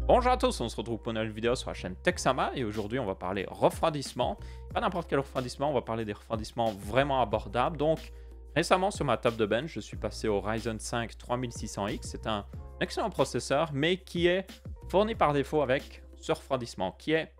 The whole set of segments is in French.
Bonjour à tous, on se retrouve pour une nouvelle vidéo sur la chaîne Texama et aujourd'hui on va parler refroidissement. Pas n'importe quel refroidissement, on va parler des refroidissements vraiment abordables. Donc récemment sur ma table de bench, je suis passé au Ryzen 5 3600X. C'est un excellent processeur mais qui est fourni par défaut avec ce refroidissement qui est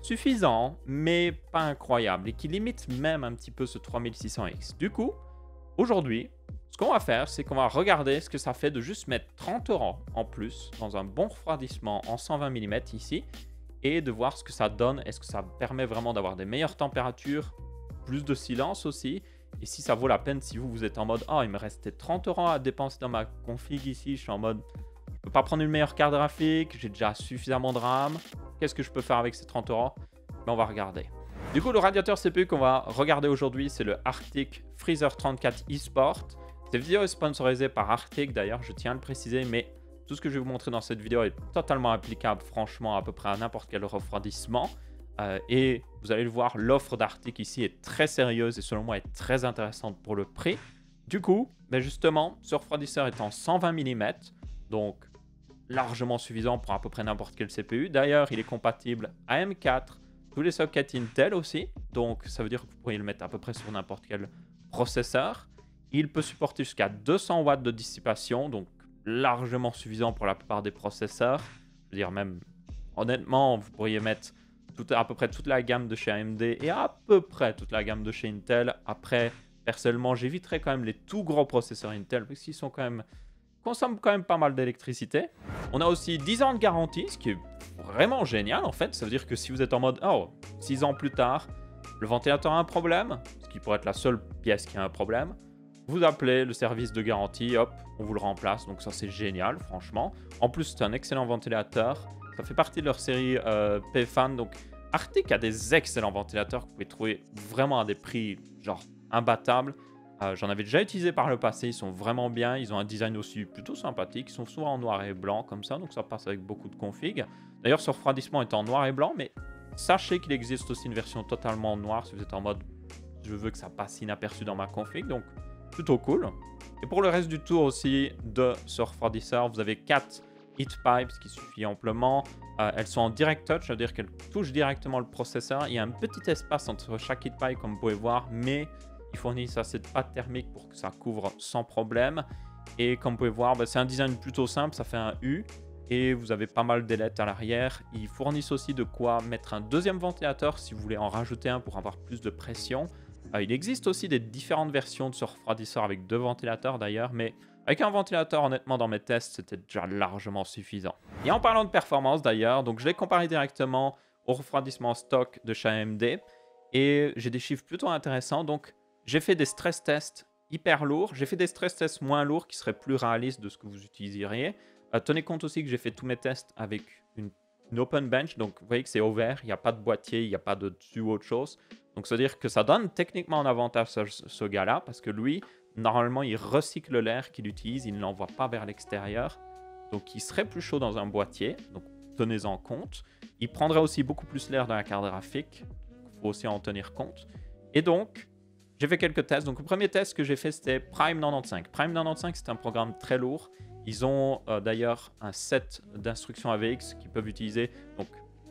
suffisant mais pas incroyable et qui limite même un petit peu ce 3600X. Du coup, aujourd'hui, ce qu'on va faire, c'est qu'on va regarder ce que ça fait de juste mettre 30 € en plus dans un bon refroidissement en 120 mm ici et de voir ce que ça donne. Est-ce que ça permet vraiment d'avoir des meilleures températures, plus de silence aussi, et si ça vaut la peine si vous êtes en mode « Ah, il me restait 30 € à dépenser dans ma config ici, je suis en mode « Je peux pas prendre une meilleure carte graphique, j'ai déjà suffisamment de RAM, qu'est-ce que je peux faire avec ces 30 €? » Mais on va regarder. Du coup, le radiateur CPU qu'on va regarder aujourd'hui, c'est le Arctic Freezer 34 eSport. Cette vidéo est sponsorisée par Arctic d'ailleurs, je tiens à le préciser, mais tout ce que je vais vous montrer dans cette vidéo est totalement applicable franchement à peu près à n'importe quel refroidissement. Et vous allez le voir, l'offre d'Arctic ici est très sérieuse et selon moi est très intéressante pour le prix. Du coup, justement, ce refroidisseur est en 120 mm, donc largement suffisant pour à peu près n'importe quel CPU. D'ailleurs, il est compatible AM4, tous les sockets Intel aussi, donc ça veut dire que vous pourriez le mettre à peu près sur n'importe quel processeur. Il peut supporter jusqu'à 200 watts de dissipation, donc largement suffisant pour la plupart des processeurs. Je veux dire, même honnêtement, vous pourriez mettre à peu près toute la gamme de chez AMD et à peu près toute la gamme de chez Intel. Après, personnellement, j'éviterais quand même les tout gros processeurs Intel parce qu'ils consomment quand même pas mal d'électricité. On a aussi 10 ans de garantie, ce qui est vraiment génial en fait. Ça veut dire que si vous êtes en mode « Oh, 6 ans plus tard, le ventilateur a un problème », ce qui pourrait être la seule pièce qui a un problème, vous appelez le service de garantie, hop, on vous le remplace. Donc ça, c'est génial, franchement. En plus, c'est un excellent ventilateur. Ça fait partie de leur série P-Fan. Donc Arctic a des excellents ventilateurs que vous pouvez trouver vraiment à des prix genre imbattables. J'en avais déjà utilisé par le passé, ils sont vraiment bien. Ils ont un design aussi plutôt sympathique. Ils sont souvent en noir et blanc comme ça, donc ça passe avec beaucoup de configs. D'ailleurs, ce refroidissement est en noir et blanc, mais sachez qu'il existe aussi une version totalement en noir si vous êtes en mode « Je veux que ça passe inaperçu dans ma config ». Donc plutôt cool. Et pour le reste du tour aussi de ce refroidisseur, vous avez 4 heat pipes, ce qui suffit amplement. Elles sont en direct touch, ça veut dire qu'elles touchent directement le processeur. Il y a un petit espace entre chaque heat pipe, comme vous pouvez voir, mais ils fournissent assez de pâte thermique pour que ça couvre sans problème. Et comme vous pouvez voir, c'est un design plutôt simple, ça fait un U. Et vous avez pas mal d'ailettes à l'arrière. Ils fournissent aussi de quoi mettre un deuxième ventilateur si vous voulez en rajouter un pour avoir plus de pression. Il existe aussi des différentes versions de ce refroidisseur avec 2 ventilateurs d'ailleurs, mais avec un ventilateur, honnêtement, dans mes tests, c'était déjà largement suffisant. Et en parlant de performance d'ailleurs, donc je l'ai comparé directement au refroidissement stock de chez AMD et j'ai des chiffres plutôt intéressants. Donc j'ai fait des stress tests hyper lourds, j'ai fait des stress tests moins lourds qui seraient plus réalistes de ce que vous utiliseriez. Tenez compte aussi que j'ai fait tous mes tests avec une open bench, donc vous voyez que c'est ouvert, il n'y a pas de boîtier, il n'y a pas de dessus ou autre chose. Donc, c'est-à-dire que ça donne techniquement un avantage à ce gars-là, parce que lui, normalement, il recycle l'air qu'il utilise, il ne l'envoie pas vers l'extérieur. Donc, il serait plus chaud dans un boîtier, donc tenez-en compte. Il prendrait aussi beaucoup plus l'air dans la carte graphique, il faut aussi en tenir compte. Et donc, j'ai fait quelques tests. Donc, le premier test que j'ai fait, c'était Prime 95. Prime 95, c'est un programme très lourd. Ils ont d'ailleurs un set d'instructions AVX qu'ils peuvent utiliser. Donc,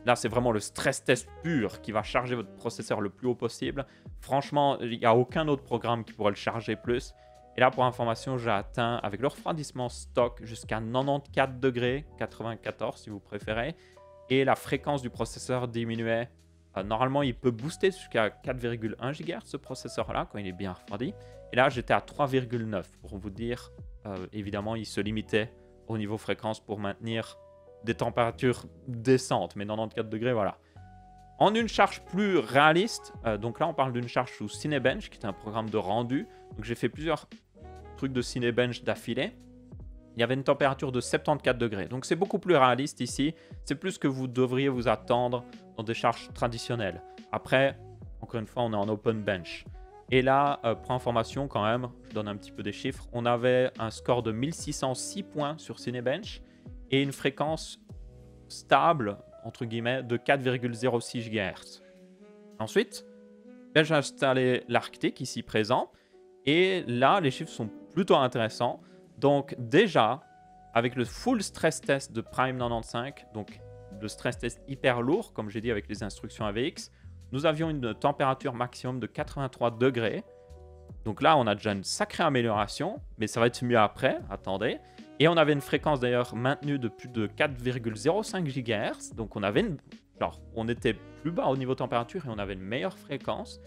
là, c'est vraiment le stress test pur qui va charger votre processeur le plus haut possible. Franchement, il n'y a aucun autre programme qui pourrait le charger plus. Et là, pour information, j'ai atteint, avec le refroidissement stock, jusqu'à 94 degrés, 94 si vous préférez. Et la fréquence du processeur diminuait. Normalement, il peut booster jusqu'à 4,1 GHz, ce processeur-là, quand il est bien refroidi. Et là, j'étais à 3,9 pour vous dire. Évidemment, il se limitait au niveau fréquence pour maintenir des températures décentes, mais 94 degrés, voilà. En une charge plus réaliste, donc là on parle d'une charge sous Cinebench, qui est un programme de rendu. Donc j'ai fait plusieurs trucs de Cinebench d'affilée. Il y avait une température de 74 degrés, donc c'est beaucoup plus réaliste ici. C'est plus que vous devriez vous attendre dans des charges traditionnelles. Après, encore une fois, on est en open bench. Et là, pour information quand même, je donne un petit peu des chiffres, on avait un score de 1606 points sur Cinebench et une fréquence stable, entre guillemets, de 4,06 GHz. Ensuite, j'ai installé l'Arctic ici présent. Et là, les chiffres sont plutôt intéressants. Donc déjà, avec le full stress test de Prime 95, donc le stress test hyper lourd, comme j'ai dit avec les instructions AVX, nous avions une température maximum de 83 degrés. Donc là, on a déjà une sacrée amélioration, mais ça va être mieux après, attendez. Et on avait une fréquence d'ailleurs maintenue de plus de 4,05 GHz. Donc on était plus bas au niveau température et on avait une meilleure fréquence.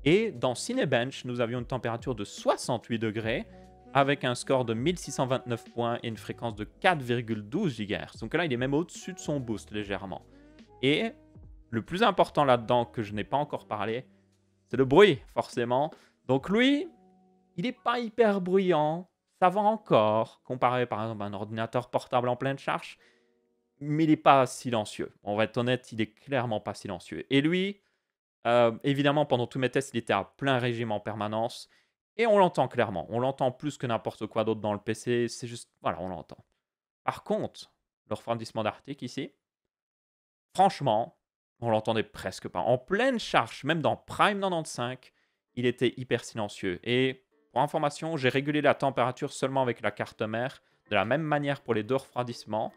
Et dans Cinebench, nous avions une température de 68 degrés avec un score de 1629 points et une fréquence de 4,12 GHz. Donc là, il est même au-dessus de son boost légèrement. Et le plus important là-dedans que je n'ai pas encore parlé, c'est le bruit, forcément. Donc lui, il n'est pas hyper bruyant, ça va encore, comparé par exemple à un ordinateur portable en pleine charge, mais il n'est pas silencieux. On va être honnête, il n'est clairement pas silencieux. Et lui, évidemment, pendant tous mes tests, il était à plein régime en permanence. Et on l'entend clairement. On l'entend plus que n'importe quoi d'autre dans le PC. C'est juste, voilà, on l'entend. Par contre, le refroidissement d'Arctic ici, franchement, on l'entendait presque pas. En pleine charge, même dans Prime 95, il était hyper silencieux. Et pour information, j'ai régulé la température seulement avec la carte mère, de la même manière pour les deux refroidissements.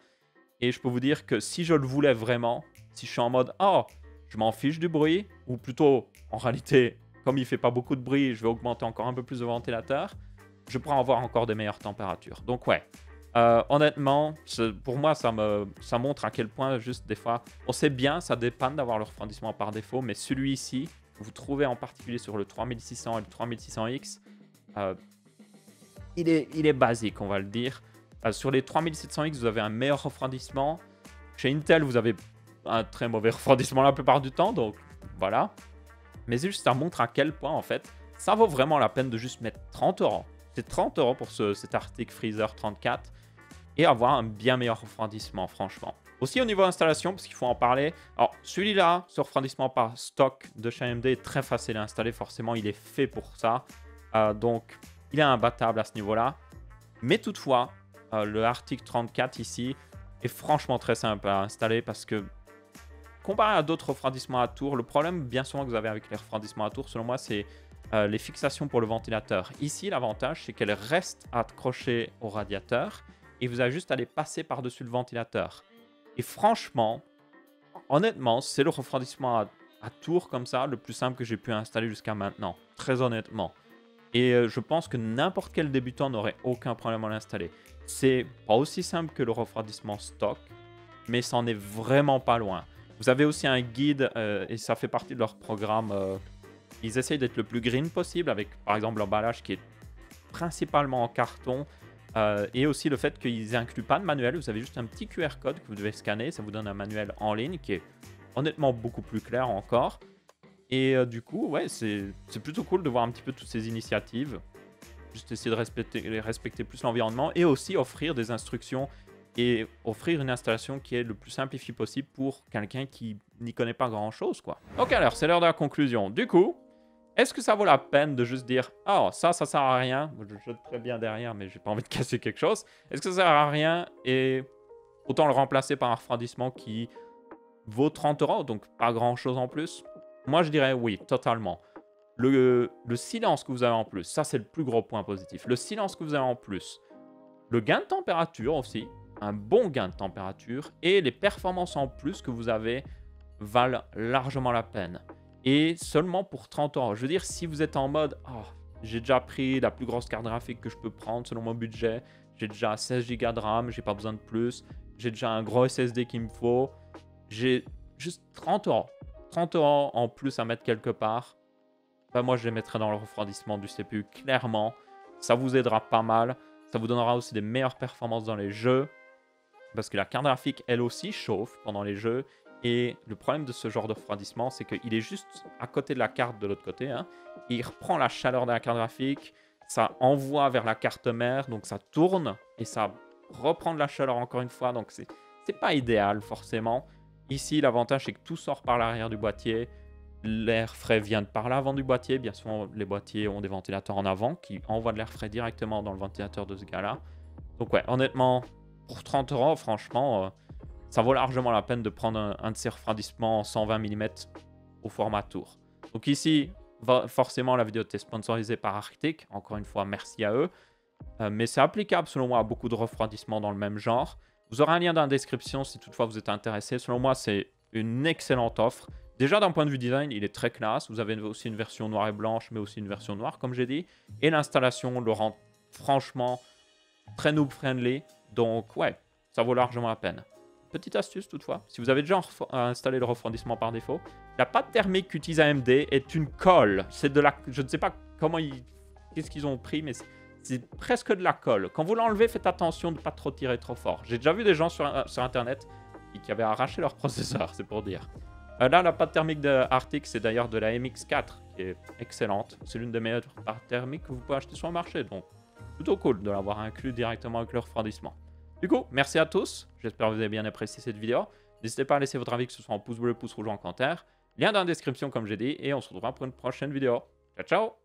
Et je peux vous dire que si je le voulais vraiment, si je suis en mode « Oh, je m'en fiche du bruit », ou plutôt, en réalité, comme il ne fait pas beaucoup de bruit, je vais augmenter encore un peu plus le ventilateur, je pourrais avoir encore des meilleures températures. Donc ouais, honnêtement, pour moi, ça montre à quel point, juste des fois, on sait bien, ça dépanne d'avoir le refroidissement par défaut, mais celui-ci, vous trouvez en particulier sur le 3600 et le 3600X, il est basique, on va le dire. Sur les 3700X, vous avez un meilleur refroidissement. Chez Intel, vous avez un très mauvais refroidissement la plupart du temps, donc voilà. Mais c'est juste, ça montre à quel point, en fait, ça vaut vraiment la peine de juste mettre 30 €. C'est 30 € pour cet Arctic Freezer 34 et avoir un bien meilleur refroidissement, franchement. Aussi au niveau installation, parce qu'il faut en parler. Alors, celui-là, ce refroidissement par stock de chez AMD est très facile à installer. Forcément, il est fait pour ça. Donc, il est imbattable à ce niveau-là. Mais toutefois, le Arctic 34 ici est franchement très simple à installer parce que comparé à d'autres refroidissements à tour, le problème bien souvent que vous avez avec les refroidissements à tour, selon moi, c'est les fixations pour le ventilateur. Ici, l'avantage, c'est qu'elles restent accrochées au radiateur et vous avez juste à les passer par-dessus le ventilateur. Et franchement, honnêtement, c'est le refroidissement à tour comme ça, le plus simple que j'ai pu installer jusqu'à maintenant. Très honnêtement. Et je pense que n'importe quel débutant n'aurait aucun problème à l'installer. C'est pas aussi simple que le refroidissement stock, mais ça en est vraiment pas loin. Vous avez aussi un guide, et ça fait partie de leur programme. Ils essayent d'être le plus green possible, avec par exemple l'emballage qui est principalement en carton, et aussi le fait qu'ils n'incluent pas de manuel. Vous avez juste un petit QR code que vous devez scanner, ça vous donne un manuel en ligne qui est honnêtement beaucoup plus clair encore. Et du coup, ouais, c'est plutôt cool de voir un petit peu toutes ces initiatives. Juste essayer de respecter plus l'environnement et aussi offrir des instructions et offrir une installation qui est le plus simplifiée possible pour quelqu'un qui n'y connaît pas grand-chose, quoi. Ok, alors, c'est l'heure de la conclusion. Du coup, est-ce que ça vaut la peine de juste dire « Oh, ça sert à rien. » Je jette très bien derrière, mais j'ai pas envie de casser quelque chose. Est-ce que ça sert à rien et autant le remplacer par un refroidissement qui vaut 30 €, donc pas grand-chose en plus? Moi, je dirais oui, totalement. Le silence que vous avez en plus, ça, c'est le plus gros point positif. Le silence que vous avez en plus. Le gain de température aussi, un bon gain de température. Et les performances en plus que vous avez valent largement la peine. Et seulement pour 30 €. Je veux dire, si vous êtes en mode « Oh, j'ai déjà pris la plus grosse carte graphique que je peux prendre selon mon budget. J'ai déjà 16 Go de RAM, j'ai pas besoin de plus. J'ai déjà un gros SSD qu'il me faut. J'ai juste 30 €. 30 € en plus à mettre quelque part. Ben moi, je les mettrai dans le refroidissement du CPU, clairement. Ça vous aidera pas mal. Ça vous donnera aussi des meilleures performances dans les jeux. Parce que la carte graphique, elle aussi, chauffe pendant les jeux. Et le problème de ce genre de refroidissement, c'est qu'il est juste à côté de la carte de l'autre côté. Hein. Il reprend la chaleur de la carte graphique. Ça envoie vers la carte mère. Donc ça tourne. Et ça reprend de la chaleur encore une fois. Donc c'est pas idéal, forcément. Ici, l'avantage, c'est que tout sort par l'arrière du boîtier. L'air frais vient par l'avant du boîtier. Bien souvent, les boîtiers ont des ventilateurs en avant qui envoient de l'air frais directement dans le ventilateur de ce gars-là. Donc ouais, honnêtement, pour 30 €, franchement, ça vaut largement la peine de prendre un de ces refroidissements en 120 mm au format tour. Donc ici, forcément, la vidéo était sponsorisée par Arctic. Encore une fois, merci à eux. mais c'est applicable selon moi à beaucoup de refroidissements dans le même genre. Vous aurez un lien dans la description si toutefois vous êtes intéressé. Selon moi, c'est une excellente offre. Déjà, d'un point de vue design, il est très classe. Vous avez aussi une version noire et blanche, mais aussi une version noire, comme j'ai dit. Et l'installation le rend franchement très noob-friendly. Donc, ouais, ça vaut largement la peine. Petite astuce, toutefois. Si vous avez déjà installé le refroidissement par défaut, la pâte thermique qu'utilise AMD est une colle. C'est de la... Je ne sais pas comment ils... Qu'est-ce qu'ils ont pris, mais c'est presque de la colle. Quand vous l'enlevez, faites attention de ne pas trop tirer trop fort. J'ai déjà vu des gens sur Internet qui avaient arraché leur processeur, c'est pour dire. Là, la pâte thermique de Arctic, c'est d'ailleurs de la MX4, qui est excellente. C'est l'une des meilleures pâtes thermiques que vous pouvez acheter sur le marché. Donc, plutôt cool de l'avoir inclus directement avec le refroidissement. Du coup, merci à tous. J'espère que vous avez bien apprécié cette vidéo. N'hésitez pas à laisser votre avis, que ce soit en pouce bleu, pouce rouge ou en commentaire. Lien dans la description, comme j'ai dit. Et on se retrouvera pour une prochaine vidéo. Ciao, ciao!